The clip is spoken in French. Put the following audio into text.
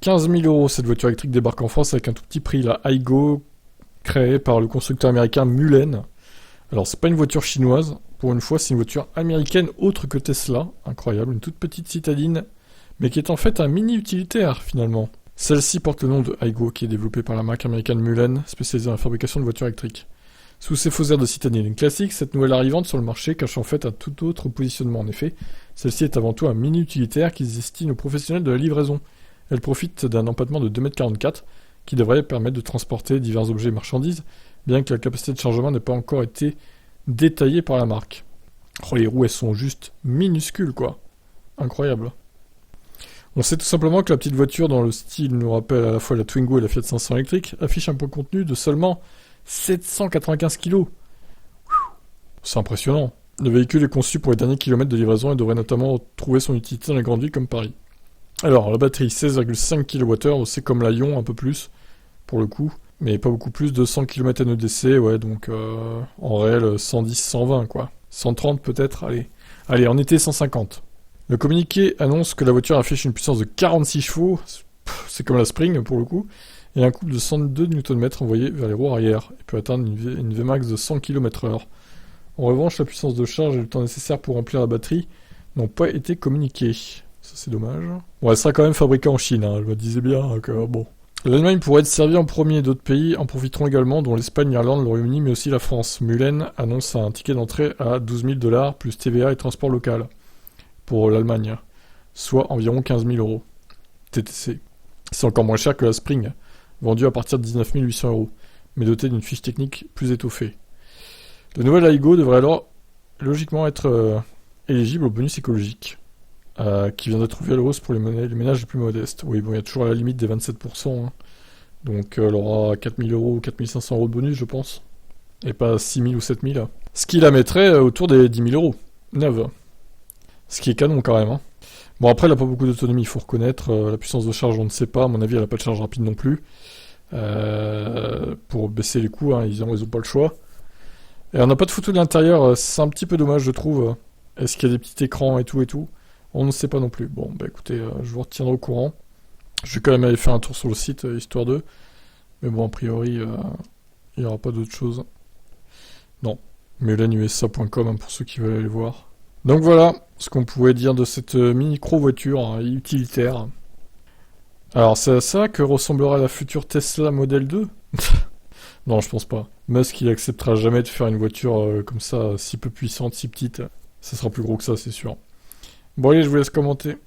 15 000 euros, cette voiture électrique débarque en France avec un tout petit prix, la Aygo, créée par le constructeur américain Mullen. Alors, c'est pas une voiture chinoise, pour une fois, c'est une voiture américaine autre que Tesla. Incroyable, une toute petite citadine, mais qui est en fait un mini-utilitaire, finalement. Celle-ci porte le nom de Aygo, qui est développée par la marque américaine Mullen, spécialisée dans la fabrication de voitures électriques. Sous ses faux airs de citadine classique, cette nouvelle arrivante sur le marché cache en fait un tout autre positionnement. En effet, celle-ci est avant tout un mini-utilitaire qui se destine aux professionnels de la livraison. Elle profite d'un empattement de 2,44 m qui devrait permettre de transporter divers objets et marchandises, bien que la capacité de chargement n'ait pas encore été détaillée par la marque. Oh, les roues, elles sont juste minuscules, quoi. Incroyable. On sait tout simplement que la petite voiture, dans le style nous rappelle à la fois la Twingo et la Fiat 500 électrique, affiche un poids contenu de seulement 795 kg. C'est impressionnant. Le véhicule est conçu pour les derniers kilomètres de livraison et devrait notamment trouver son utilité dans les grandes villes comme Paris. Alors, la batterie 16,5 kWh, c'est comme la Ion, un peu plus, pour le coup, mais pas beaucoup plus, 200 km NEDC, ouais, donc en réel 110, 120 quoi. 130 peut-être, allez, en été 150. Le communiqué annonce que la voiture affiche une puissance de 46 chevaux, c'est comme la Spring pour le coup, et un couple de 102 Nm envoyé vers les roues arrière, et peut atteindre une Vmax de 100 km/h. En revanche, la puissance de charge et le temps nécessaire pour remplir la batterie n'ont pas été communiqués. Ça c'est dommage. Bon, elle sera quand même fabriquée en Chine, hein, je me disais bien que bon. L'Allemagne pourrait être servie en premier, d'autres pays en profiteront également, dont l'Espagne, l'Irlande, le Royaume-Uni, mais aussi la France. Mullen annonce un ticket d'entrée à 12 000 $ plus TVA et transport local pour l'Allemagne, soit environ 15 000 euros. TTC. C'est encore moins cher que la Spring, vendue à partir de 19 800 euros, mais dotée d'une fiche technique plus étoffée. La nouvelle Aygo devrait alors logiquement être éligible au bonus écologique, qui vient d'être trouvé à la hausse pour les ménages les plus modestes. Oui, bon, il y a toujours la limite des 27%, hein. Donc elle aura 4 000 euros ou 4 500 euros de bonus, je pense, et pas 6 000 ou 7 000. Ce qui la mettrait autour des 10 000 euros, neuve. Ce qui est canon quand même, hein. Bon, après, elle n'a pas beaucoup d'autonomie, il faut reconnaître. La puissance de charge, on ne sait pas. À mon avis, elle n'a pas de charge rapide non plus. Pour baisser les coûts, hein, ils ont pas le choix. Et on n'a pas de photo de l'intérieur, c'est un petit peu dommage, je trouve. Est-ce qu'il y a des petits écrans et tout? On ne sait pas non plus. Bon, bah écoutez, je vous retiendrai au courant. Je vais quand même aller faire un tour sur le site, histoire de... Mais bon, a priori, il n'y aura pas d'autre chose. Non. MullenUSA.com, hein, pour ceux qui veulent aller voir. Donc voilà ce qu'on pouvait dire de cette micro-voiture, hein, utilitaire. Alors, c'est à ça que ressemblera la future Tesla Model 2 ? Non, je pense pas. Musk, il acceptera jamais de faire une voiture comme ça, si peu puissante, si petite. Ça sera plus gros que ça, c'est sûr. Bon allez, je vous laisse commenter.